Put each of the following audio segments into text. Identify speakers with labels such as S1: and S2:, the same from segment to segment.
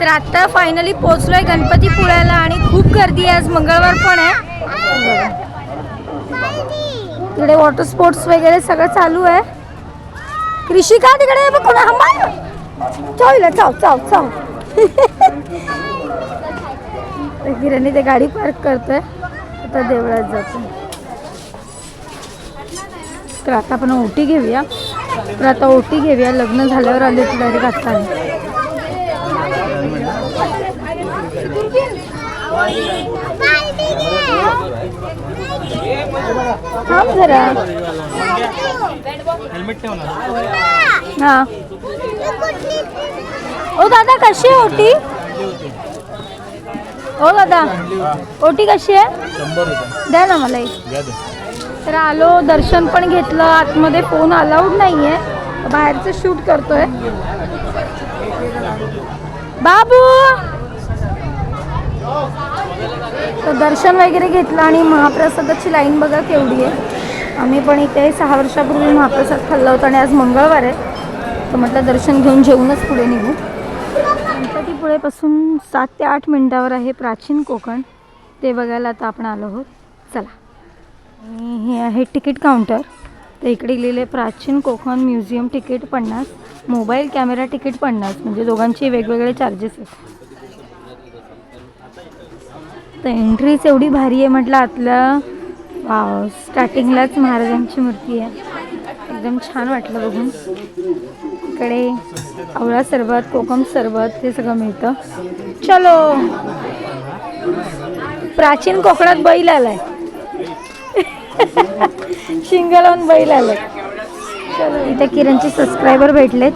S1: तर आता फायनली पोहोचलोय गणपतीपुळ्याला आणि खूप गर्दी आहे, आज मंगळवार पण आहे. तिकडे वॉटर स्पोर्ट्स वगैरे सगळं चालू आहे. कृषिका तिकडे बघ कोणा हंबा चावला चाव चाव चाव. किरणी ते गाडी पार्क करतोय, आता देवळात जातो. तर आता आपण ओटी घेऊया. तर आता ओटी घेऊया, लग्न झाल्यावर आले तर डायरेक्ट आता आले. थांब जरा. हा ओ दादा कशी आहे ओटी? ओ दादा ओटी कशी आहे? द्या ना मला एक. तर आलो, दर्शन पण घेतलं. आतमध्ये फोन अलाउड नाहीये, बाहेरचं शूट करतोय. बाबू तर दर्शन वगैरे घेतलं आणि महाप्रसादाची लाईन बघा केवढी आहे. आम्ही पण इथे 6 वर्षापूर्वी महाप्रसाद खाल्ला होता आणि आज मंगळवार आहे, तर म्हटलं दर्शन घेऊन जेवूनच पुढे निघू. गणपतीपुळेपासून 7 ते 8 मिनिटावर आहे प्राचीन कोकण, ते बघायला आता आपण आलो आहोत. चला. आणि हे आहे तिकीट काउंटर. तर इकडे लिहिले प्राचीन Konkan museum ticket 50, mobile camera ticket 50, म्हणजे दोघांचे वेगवेगळे चार्जेस आहेत. तर एंट्रीच एवढी भारी आहे म्हटलं आतल्या. वाव, स्टार्टिंगलाच महाराजांची मूर्ती आहे, एकदम छान वाटलं बघून. इकडे आवळा सरबत, कोकम सरबत हे सगळं मिळतं. चलो. प्राचीन कोकणात बैल आलाय. शिंग लावून बैल आलाय. चलो. इथे किरणचे सबस्क्रायबर भेटलेत.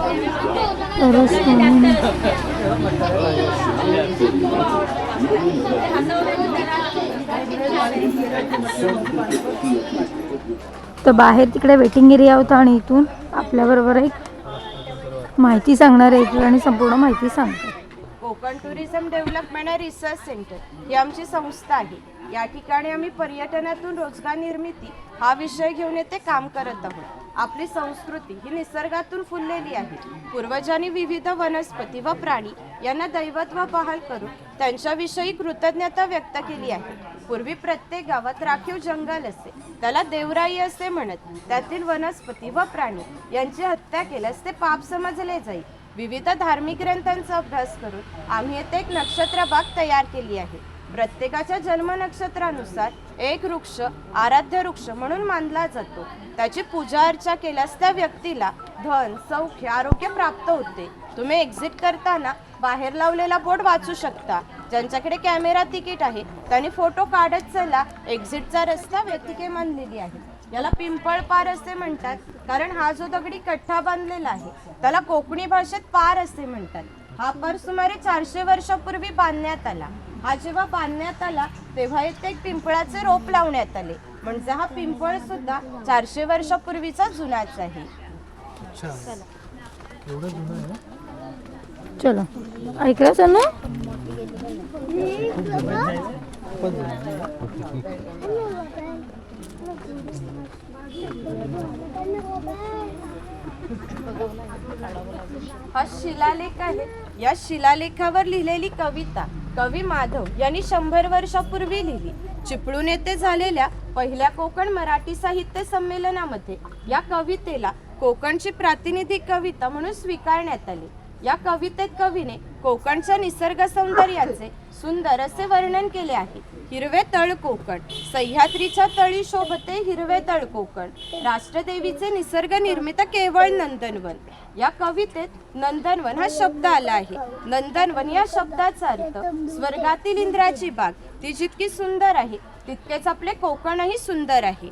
S1: तर बाहेर तिकडे वेटिंग एरिया होता आणि इथून आपल्याबरोबर एक माहिती सांगणार आहे आणि संपूर्ण माहिती सांगतो.
S2: Konkan tourism development and research centre ही आमची संस्था आहे. या ठिकाणी आम्ही पर्यटनातून रोजगार निर्मिती हा विषय घेऊन येथे काम करत आहोत. आपली संस्कृती ही निसर्गातून फुललेली आहे. पूर्वजांनी विविध वनस्पती व प्राणी यांना दैवत्व बहाल करून त्यांच्याविषयी कृतज्ञता व्यक्त केली आहे. पूर्वी प्रत्येक गावात राखीव जंगल असे, त्याला देवराई असे म्हणत. त्यातील वनस्पती व प्राणी यांची हत्या केल्यास ते पाप समजले जाईल. विविध धार्मिक ग्रंथांचा अभ्यास करून आम्ही येथे एक नक्षत्र बाग तयार केली आहे. प्रत्येकाच्या जन्म नक्षत्रानुसार एक वृक्ष आराध्य वृक्ष म्हणून मानला जातो. त्याची पूजा अर्चा केल्यास त्या व्यक्तीला धन, सौख्य, आरोग्य प्राप्त होते. तुम्ही एक्झिट करताना बाहेर लावलेला बोर्ड वाचू शकता. ज्यांच्याकडे कॅमेरा तिकीट आहे त्यांनी फोटो काढत चला. एक्झिटचा रस्ता व्यक्तिके मानलेली आहे. याला पिंपळ पार असे म्हणतात, कारण हा जो दगडी कट्टा बांधलेला आहे त्याला कोकणी भाषेत पार असे म्हणतात. हा पार सुमारे 400 वर्षापूर्वी बांधण्यात आला. हा जेव्हा बांधण्यात आला तेव्हा येथे एक पिंपळाचे रोप लावण्यात आले, म्हणजे हा पिंपळ सुद्धा 400 वर्षापूर्वीचा जुनाच आहे.
S1: चलो ऐकलं सर.
S2: हा शिलालेख आहे. या शिलालेखावर लिहिलेली कविता कवी माधव यांनी 100 वर्षापूर्वी लिहिली. चिपळूण येथे झालेल्या पहिल्या कोकण मराठी साहित्य संमेलनामध्ये या कवितेला कोकणची प्रातिनिधिक कविता म्हणून स्वीकारण्यात आली. या कवितेत कवीने कोकणच्या निसर्ग सौंदर्याचे सुंदर असे वर्णन केले आहे. हिरवे तळ कोकण, सह्याद्रीच्या तळी शोभते हिरवे तळ कोकण, राष्ट्रदेवीचे निसर्ग निर्मित केवळ नंदनवन. या कवितेत नंदनवन हा शब्द आला आहे. नंदनवन या शब्दाचा अर्थ स्वर्गातील इंद्राची बाग. ती जितकी सुंदर आहे तितकेच आपले कोकणही सुंदर आहे.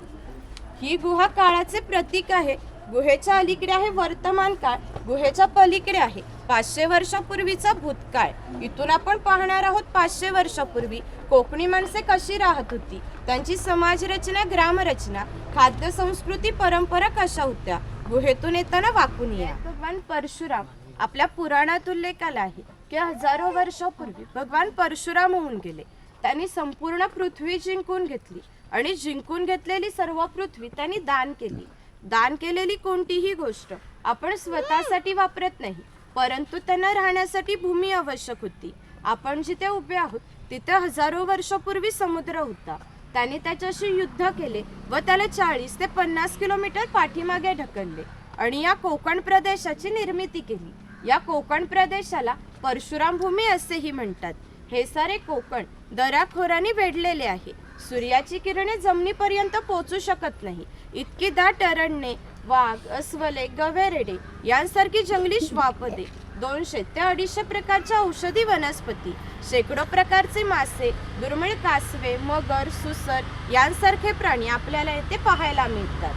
S2: ही गुहा काळाचे प्रतीक आहे. गुहेच्या अलीकडे आहे वर्तमान काळ, गुहेच्या पलीकडे आहे 500 वर्षापूर्वीचा भूतकाळ. इथून आपण पाहणार आहोत 500 वर्षापूर्वी कोकणी माणसे कशी राहत होती, त्यांची समाजरचना, ग्रामरचना, खाद्य संस्कृती, परंपरा कशा होत्या. गुहेतून येताना वाकून या. भगवान परशुराम आपल्या पुराणात उल्लेख आला आहे की हजारो वर्षापूर्वी भगवान परशुराम होऊन गेले. त्यांनी संपूर्ण पृथ्वी जिंकून घेतली आणि जिंकून घेतलेली सर्व पृथ्वी त्यांनी दान केली. दान केलेली कोणतीही गोष्ट आपण स्वतःसाठी वापरत नाही, परंतु त्यांना राहण्यासाठी भूमी आवश्यक होती. आपण जिथे उभे आहोत तिथे हजारो वर्षापूर्वी समुद्र होता. त्याने त्याच्याशी युद्ध केले व त्याला 40 ते 50 किलोमीटर पाठीमागे ढकलले आणि या कोकण प्रदेशाची निर्मिती केली. या कोकण प्रदेशाला परशुराम भूमी असेही म्हणतात. हे सारे कोकण दऱ्याखोऱ्याने वेढलेले आहे. सूर्याची किरणे जमिनीपर्यंत पोहोचू शकत नाही. इतकी दाट अरण्ये, वाघ, अस्वले, गवेरेडे यांसारखी जंगली श्वापदे, 200 ते 250 प्रकारच्या औषधी वनस्पती, शेकडो प्रकारचे मासे, दुर्मिळ कासवे, मगर, सुसर यांसारखे प्राणी आपल्याला येथे पाहायला मिळतात.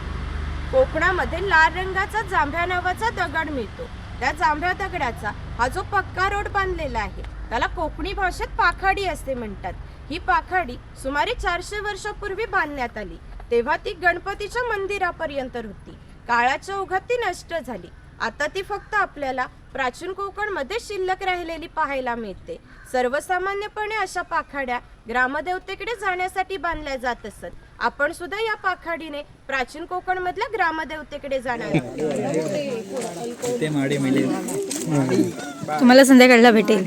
S2: कोकणामध्ये लाल रंगाचा जांभ्या नावाचा दगड मिळतो. त्या जांभ्या दगडाचा हा जो पक्का रोड बांधलेला आहे त्याला कोकणी भाषेत पाखाडी असे म्हणतात. ही पाखाडी सुमारे 400 वर्षापूर्वी बांधण्यात आली. तेव्हा ती गणपतीच्या मंदिरापर्यंत होती. काळाच्या ओघात ती नष्ट झाली. आता ती फक्त आपल्याला प्राचीन कोकणमध्ये शिल्लक राहिलेली पाहायला मिळते. सर्वसामान्यपणे अशा पाखाड्या ग्रामदेवतेकडे जाण्यासाठी बांधल्या जात असत. आपण सुद्धा या पाखाडीने प्राचीन कोकण मधल्या ग्रामदेवतेकडे जाणार आहोत.
S1: तुम्हाला संध्याकाळला भेटेल.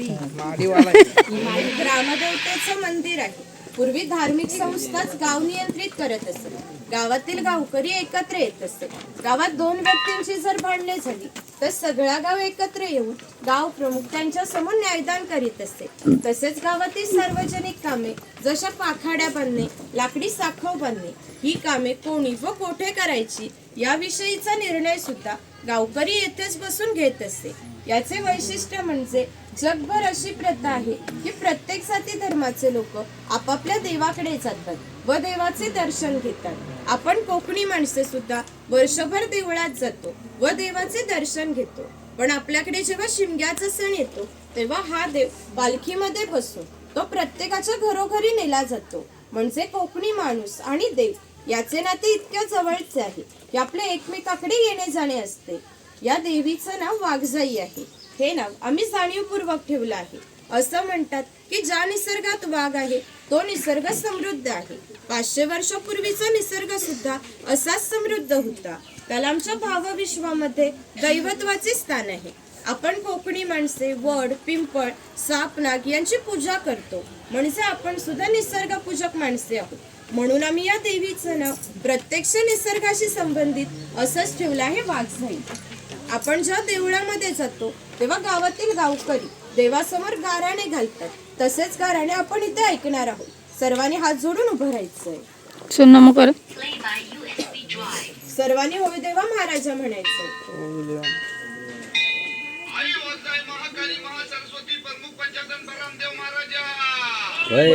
S2: ग्रामदेवतेचं मंदिर आहे. पूर्वी धार्मिक संस्थाच गाव नियंत्रित करत असत. गावातील गावकरी एकत्र येत असत. गावात 2 व्यक्तींची जर भांडणे झाली तर सगळा गाव एकत्र येऊन गाव प्रमुख त्यांच्या समोर न्यायदान करीत असते. तसेच गावातील सार्वजनिक कामे जशा पाखाड्या बांधणे, लाकडी साखव बांधणे ही कामे कोणी व कोठे करायची याविषयीचा निर्णय सुद्धा गावकरी येथेच बसून घेत असते. याचे वैशिष्ट्य म्हणजे जगभर अशी प्रथा आहे की प्रत्येक जाती धर्माचे लोक आपापल्या देवाकडे जातात व देवाचे दर्शन घेतात. आपण कोकणी माणसे सुद्धा वर्षभर देवळात जातो व देवाचे दर्शन घेतो. पण आपल्याकडे जेव्हा शिमग्याचा सण येतो तेव्हा हा देव पालखीमध्ये बसून तो प्रत्येकाच्या घरोघरी नेला जातो. म्हणजे कोकणी माणूस आणि देव याचे नाते इतक्या जवळचे आहे की आपले एकमेकाकडे येणे जाणे असते. या देवीचं नाव वाघजाई आहे. हे नाव आम्ही जाणीवपूर्वक ठेवलं आहे. असं म्हणतात की ज्या निसर्गात वाघ आहे तो निसर्ग समृद्ध आहे. 500 वर्षापूर्वीचा निसर्ग सुद्धा असाच समृद्ध होता. त्याला आमच्या भावविश्वामध्ये दैवत्वाचे स्थान आहे. आपण कोकणी माणसे वड, पिंपळ, साप, नाग यांची पूजा करतो. म्हणजे आपण सुद्धा निसर्गपूजक माणसे आहोत. म्हणून आम्ही या देवीचं नाव प्रत्यक्ष निसर्गाशी संबंधित असंच ठेवलं आहे, वाघजाई. आपण जेव्हा देवळामध्ये जातो तेव्हा गावातील गावकरी देवासमोर गाराणे घालतात. तसेच गाराणे आपण इथे ऐकणार आहोत. सर्वांनी हात जोडून उभं राहायचंय. सर्वांनी होय देवा महाराजा म्हणायचं.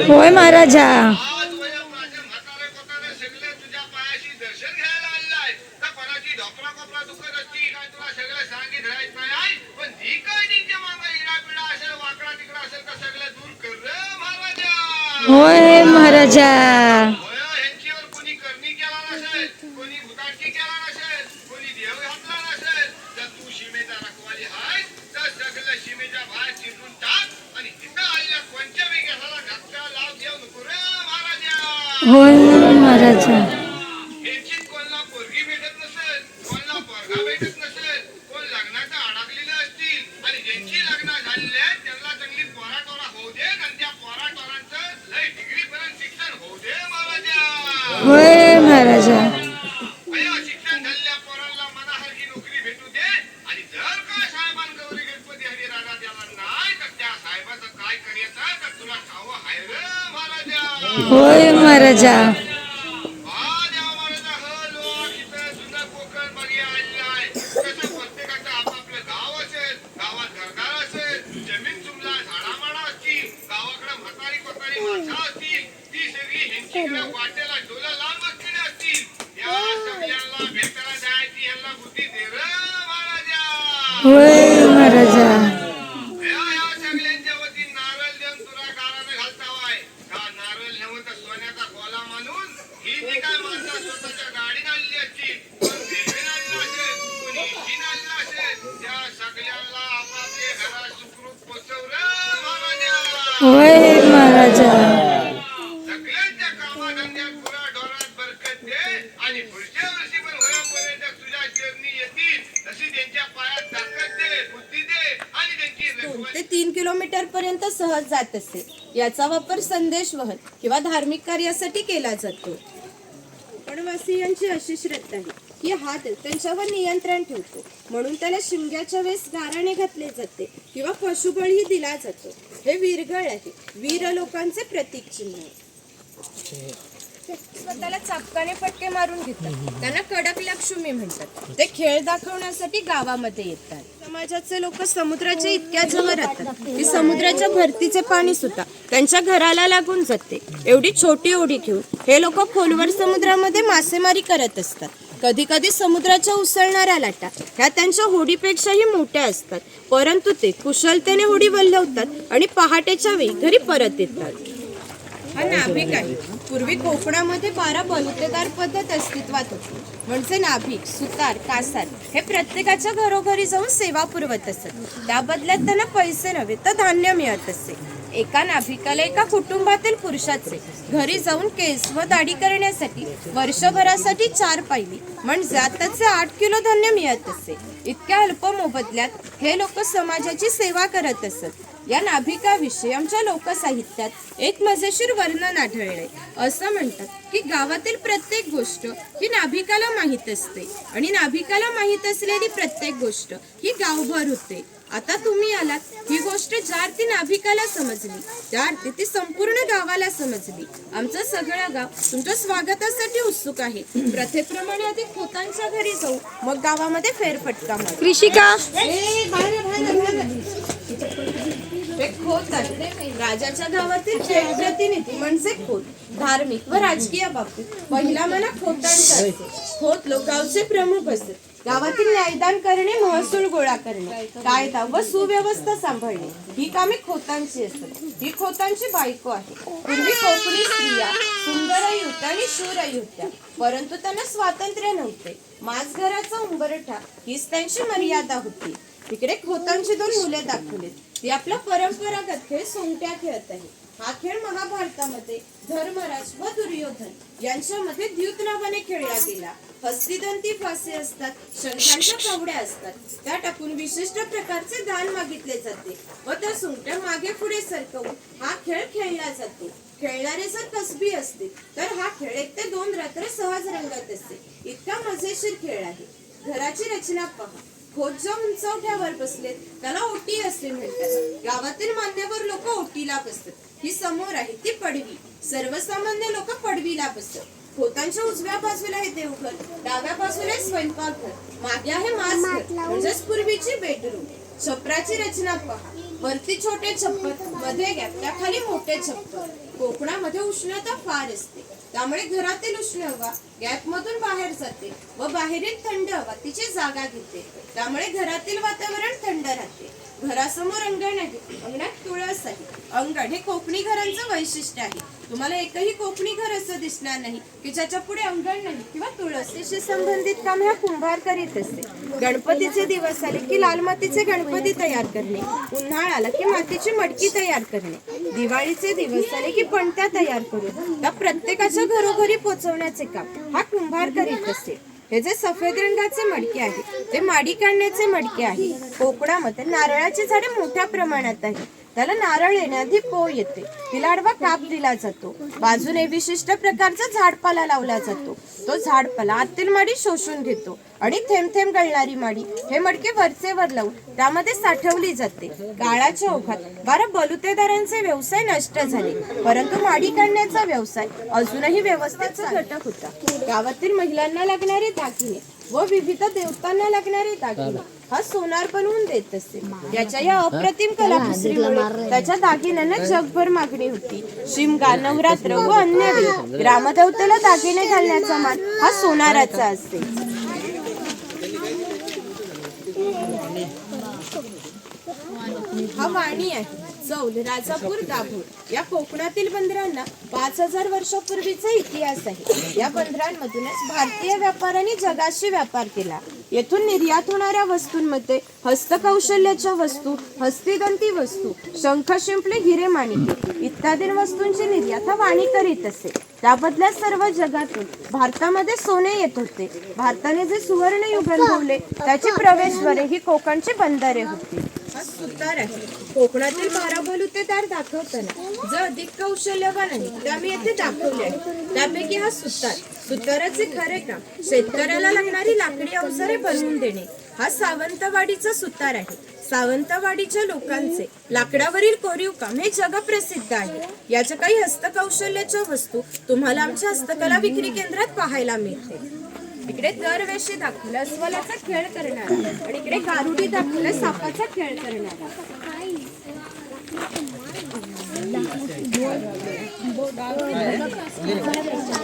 S1: होय महाराजा. होय महाराजा.
S3: यांच्यावर कोणी करणी केला नसेल, कोणी भूताटकी केला नसेल, कोणी देव घातला नसेल, तर तू सीमेचा रखवाली आहेस तर सगळं सीमेच्या बाहेर चिरून टाक आणि तिथं आलेल्या कोणत्या वेगळ्याला धक्का लाव देऊ नको रे महाराजा.
S1: होय महाराजा.
S3: यांची कोणाला पोरगी भेटत नसेल, कोणाला पोरगा भेटत नसेल, कोण लग्नाचं अडकलेलं असतील आणि ज्यांची लग्न झालेली आहेत त्यांना चांगली पोराटोरा होऊ दे आणि त्या पोराटोरांचं लय डिग्री पर्यंत शिक्षण होऊ दे महाराजा.
S1: होय महाराजा.
S3: शिक्षण झालेल्या पोरांना मनासारखी नोकरी भेटू दे आणि जर का साहेबान गौरी गणपती हरी राजा द्याला नाही तर त्या साहेबाचं काय करायचं तर तुला ठाव आहे रे महाराजा.
S1: होय महाराजा.
S3: वाटेला डोला लांब बसलेले असतील या सगळ्यांना भेटायला जायची यांना बुद्धी दे रे महाराजा.
S1: होय महाराजा.
S3: या सगळ्यांच्या वतीने नारळ देऊन तुला गाराने घालतावाय. का नारळ नव्हतं तर सोन्याचा गोला मानून ही जी काय माणसं स्वतःच्या गाडीने आणली असतील, कोण रेल्वेने आणलं असेल, कोणी एसटीने आणलं असेल, त्या सगळ्यांना आपापले घरात सुखरूप पोचव रे महाराजा.
S1: होय महाराजा.
S3: सगळ्यांच्या कामाधंद्यात गुराढोरात बरकत दे आणि पुढच्या वर्षी पण होयापर्यंत तुझ्या चरणी येतील तशी त्यांच्या पायात ताकद दे, बुद्धी दे
S2: कोकणापर्यंत सहज जात असे. याचा वापर संदेशवहन किंवा धार्मिक कार्यासाठी केला जातो. कोकणवासियांची अशी श्रद्धा आहे की हा देव त्यांच्यावर नियंत्रण ठेवतो, म्हणून त्याला शिमग्याच्या वेळेस गाराणे घातले जाते किंवा पशुबळी दिला जातो. हे वीरगळ आहे, वीर लोकांचे प्रतीक चिन्ह आहे. स्वतःला चापकाने फटके मारून घेतात, त्यांना कडक लक्ष्मी म्हणतात. ते खेळ दाखवण्यासाठी गावामध्ये येतात. समाजाचे लोक समुद्राच्या इतक्या जवळ राहतात की समुद्राच्या भरतीचे पाणी सुद्धा त्यांच्या घराला लागून जाते. एवढी छोटी ओढी घेऊन हे लोक खोलवर समुद्रामध्ये मासेमारी करत असतात. कधी कधी समुद्राच्या उसळणाऱ्या लाटा ह्या त्यांच्या होडीपेक्षाही मोठ्या असतात, परंतु ते कुशलतेने होडी वल्हवतात आणि पहाटेच्या वेळी घरी परत येतात. हा नाभिक आहे. पूर्वी कोकणामध्ये 12 बलुतेदार पद्धत अस्तित्वात होती. म्हणजे नाभिक, सुतार, कासार हे प्रत्येकाच्या घरोघरी जाऊन सेवा पुरवत असत. त्या बदल्यात त्यांना पैसे नव्हे तर धान्य मिळत असे. एका नाभिकाला एका कुटुंबातील पुरुषाचे घरी जाऊन केस व दाढी करण्यासाठी वर्षभरासाठी 4 पायली म्हणजे त्याचे 8 किलो धान्य मिळत असे. इतक्या अल्प मोबदल्यात हे लोक समाजाची सेवा करत असत. या नाभिकाविषयी आमच्या लोकसाहित्यात एक मजेशीर वर्णन आढळले. असं म्हणतात की गावातील प्रत्येक गोष्ट ही नाभिकाला माहीत असते आणि नाभिकाला माहीत असलेली प्रत्येक गोष्ट ही गावभर होते. आता तुम्ही आलात, ही गोष्ट ज्या अर्थी नाभिकाला समजली त्या अर्थी ती संपूर्ण गावाला समजली. आमचं सगळं गाव तुमच्या स्वागतासाठी उत्सुक आहे. प्रथेप्रमाणे आधी खोतांच्या घरी जाऊ, मग गावामध्ये फेरफटका मारू.
S1: कृषिका
S2: हे खोत आहे. राजाच्या गावातील थेट प्रतिनिधी म्हणजे खोत. धार्मिक व राजकीय बाबतीत पहिला मना खोतांचा असतो. खोत लोक गावचे प्रमुख असतात. गावातील न्यायदान करणे, महसूल गोळा करणे, कायदा व सुव्यवस्था सांभाळणे ही कामे खोतांची असतात. ही खोतांची बायको आहे. पूर्वी कोकणी स्त्रिया सुंदरही होत्या आणि शूरही होत्या, परंतु त्यांना स्वातंत्र्य नव्हते. माझघराचा उंबरठा हीच त्यांची मर्यादा होती. तिकडे खोतांची 2 मुले दाखवलीत. ती आपला परंपरागत खेळ सोंगट्या खेळत आहे. हा खेळ महाभारतामध्ये धर्मराज व दुर्योधन यांच्यामध्ये द्यूत नावाने खेळला गेला. हस्तिदंती फासे असतात, शंखांच्या कवड्या असतात. त्या टाकून विशिष्ट प्रकारचे दान मागितले जाते व त्या सोंगट्या मागे पुढे सरकवून हा खेळ खेळला जातो. खेळणारे जर कसबी असतील तर हा खेळ 1 ते 2 रात्र सहज रंगत असते. इतका मजेशीर खेळ आहे. घराची रचना पहा. खोत ज्या उंचवट्यावर बसलेत त्याला ओटी असे म्हणतात. गावातील मान्यवर लोक ओटीला बसतात. ही समोर आहे ती पडवी. सर्वसामान्य लोक पडवीला बसतात. खोतांच्या उजव्या बाजूला आहे देवघर, डाव्या बाजूला आहे स्वयंपाकघर, मागे आहे मासघर म्हणजेच पूर्वीची बेडरूम. छपराची रचना पहा. वरती छोटे छप्पर, मध्ये गॅप, त्याखाली मोठे छप्पर. कोकणामध्ये उष्णता फार असते, त्यामुळे घरातील उष्ण हवा गॅप मधून बाहेर जाते व बाहेरील थंड हवा तिची जागा घेते. त्यामुळे घरातील वातावरण थंड राहते. घरासमोर अंगण आहे. अंगणात तुळस आहे. अंगण हे कोकणी घरांचं वैशिष्ट्य आहे. तुम्हाला एकही कोकणी घर असं दिसणार नाही की ज्याच्या पुढे अंगण नाही किंवा तुळशीशी संबंधित काम ह्या कुंभार करीत असते. गणपतीचे दिवस आले की लाल मातीचे गणपती तयार करणे, उन्हाळा आला की मातीची मडकी तयार करणे, दिवाळीचे दिवस आले की पणत्या तयार करून त्या प्रत्येकाच्या घरोघरी पोहोचवण्याचे काम हा कुंभार करीत असते. हे जे सफेद रंगाचे मडके आहे ते माडी काढण्याचे मडके आहे. कोकणामध्ये नारळाची झाडे मोठ्या प्रमाणात आहे. त्याला नारळ येण्याआधी पो येते, तिला आडवा काप दिला जातो. बाजूने विशिष्ट प्रकारचा झाडपाला लावला जातो. तो झाडपाला आतील माडी शोषून घेतो आणि थेंब थेंब गळणारी माडी हे मडके वरचे वर लावून त्यामध्ये साठवली जाते. काळाच्या ओघात 12 बलुतेदारांचे व्यवसाय नष्ट झाले, परंतु माडी काढण्याचा व्यवसाय अजूनही व्यवस्थेचा घटक होता. गावातील महिलांना लागणारे दागिने व विविध देवतांना लागणारे दागिने हा सोनार बनवून देत असे. याच्या या अप्रतिम कलाकुसरीमुळे त्याच्या दागिन्यांना जगभर मागणी होती. शिमगा, नवरात्र व अन्य वेळी ग्रामदेवतेला दागिने घालण्याचा मान हा सोनाराचा असे. हा वाणी आहे. चौल, राजापूर, दाभोळ या कोकणातील बंदरांना 5000 वर्षापूर्वीचा इतिहास आहे. या बंदरांमधूनच भारतीय व्यापाऱ्यांनी जगाशी व्यापार केला. येथून निर्यात होणाऱ्या वस्तूंमध्ये हस्तकौशल्याच्या वस्तू, हस्तिदंती वस्तू, शंख, शिंपले, हिरे, माणिके इत्यादी वस्तूंची निर्यात हा वाणी करीत असे. त्याबदल्यात सर्व जगातून भारतामध्ये सोने येत होते. भारताने जे सुवर्ण युग अनुभवले त्याची प्रवेशद्वारे ही कोकणची बंदरे होती. सुतार आहे. कोकणातील 12 बलुतेदार दाखवताना जो अधिक कौशल्यवान आहे त्या मी येथे दाखवले आहे. त्यापैकी हा सुतार. सुताराचे खरे काम शेतकऱ्याला लागणारी लाकडी अवजारे बनवून देणे. हा सावंतवाडीचा सुतार आहे. सावंतवाडीच्या लोकांचे लाकडावरील कोरीव काम हे जगप्रसिद्ध आहे. याच्या काही हस्तकौशल्याच्या वस्तू तुम्हाला आमच्या हस्तकला विक्री केंद्रात पाहायला मिळते. इकडे दरवेळी दाखवला अस्वलाचा खेळ करणारा आणि इकडे गारुडी दाखवला सापाचा खेळ करणारा.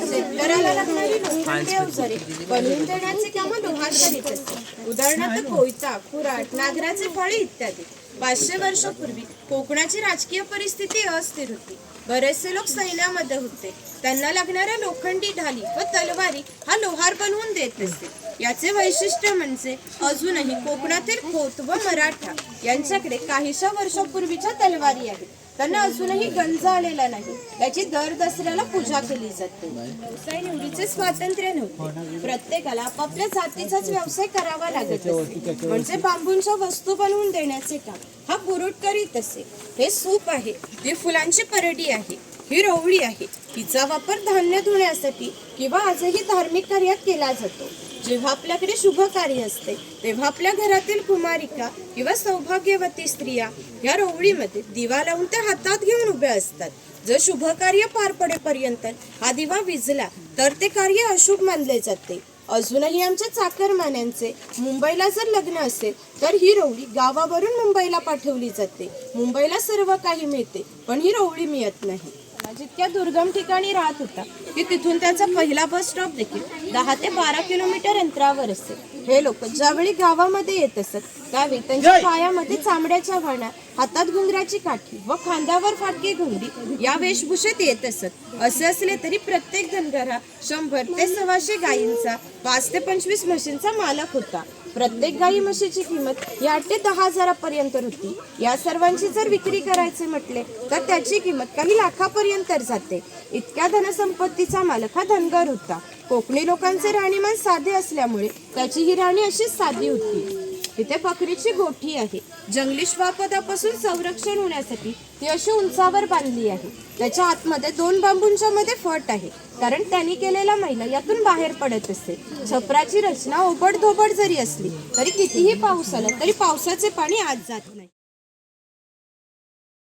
S2: शेतकऱ्याला लागणारी लोखंडी अवजारे बनवून देण्याचे काम लोहार करीत असते. उदाहरणार्थ कोयता, कुऱ्हाड, नागराचे फळे इत्यादी. 500 वर्षापूर्वी कोकणाची राजकीय परिस्थिती अस्थिर होती. बरेचसे लोक सैन्यामध्ये होते. त्यांना लागणाऱ्या लोखंडी ढाली व तलवारी हा लोहार बनवून देत असते. याचे वैशिष्ट्य म्हणजे अजूनही कोकणातील खोत व मराठा यांच्याकडे काहीशा वर्षापूर्वीच्या तलवारी आहेत. त्यांना अजूनही गंज आलेला नाही. त्याची दर दसऱ्याला पूजा केली जाते. व्यवसाय निवडीचे स्वातंत्र्य नव्हते. प्रत्येकाला आपापल्या जातीचाच व्यवसाय करावा लागत असे. म्हणजे बांबूंच्या वस्तू बनवून देण्याचे काम हा पुरुष करीत असे. हे सूप आहे, ही फुलांची परडी आहे, ही रोवळी आहे. हिचा वापर धान्य धुण्यासाठी किंवा आजही धार्मिक कार्यात केला जातो. जेव्हा आपल्याकडे शुभ कार्य असते तेव्हा आपल्या घरातील कुमारिका किंवा सौभाग्यवती स्त्रिया या रोवळीमध्ये दिवा लावून त्या हातात घेऊन उभ्या असतात. जर शुभ कार्य पार पडेपर्यंत हा दिवा विझला तर ते कार्य अशुभ मानले जाते. अजूनही आमच्या चाकरमान्यांचे मुंबईला जर लग्न असेल तर ही रोवळी गावावरून मुंबईला पाठवली जाते. मुंबईला सर्व काही मिळते पण ही रोवळी मिळत नाही. जितक्या दुर्गम ठिकाणी राहत होता की तिथून त्याचा पहिला बस स्टॉप देखील 10 ते 12 किलोमीटर अंतरावर असे. हे लोक ज्यावेळी गावामध्ये येत असत त्यावेळी त्यांच्या पायामध्ये चामड्याच्या वाणा, हातात घुंगराची काठी व खांद्यावर फाटकी घुंगरी या वेशभूषेत येत असत. असे असले तरी प्रत्येक धनगर हा 100 ते 125 गायींचा 5 ते 25 म्हशींचा मालक होता. प्रत्येक गाई म्हशीची किंमत 8 ते 10 हजारापर्यंत होती. या सर्वांची जर विक्री करायचे म्हटले तर त्याची किंमत काही लाखापर्यंत जाते. इतक्या धनसंपत्तीचा मालक हा धनगर होता. कोकणी लोकांचे राहणीमान साधे असल्यामुळे त्याची ही राहणी अशीच साधी होती. इथे बकरीची गोठी आहे. जंगली श्वापदापासून संरक्षण होण्यासाठी ती अशी उंचावर बांधली आहे. त्याच्या आतमध्ये 2 बांबूंच्या मध्ये फट आहे कारण त्यांनी केलेला मैला यातून बाहेर पडत असते. छपराची रचना ओबडधोबड जरी असली तरी कितीही पाऊस आला तरी पावसाचे पाणी आत जात नाही.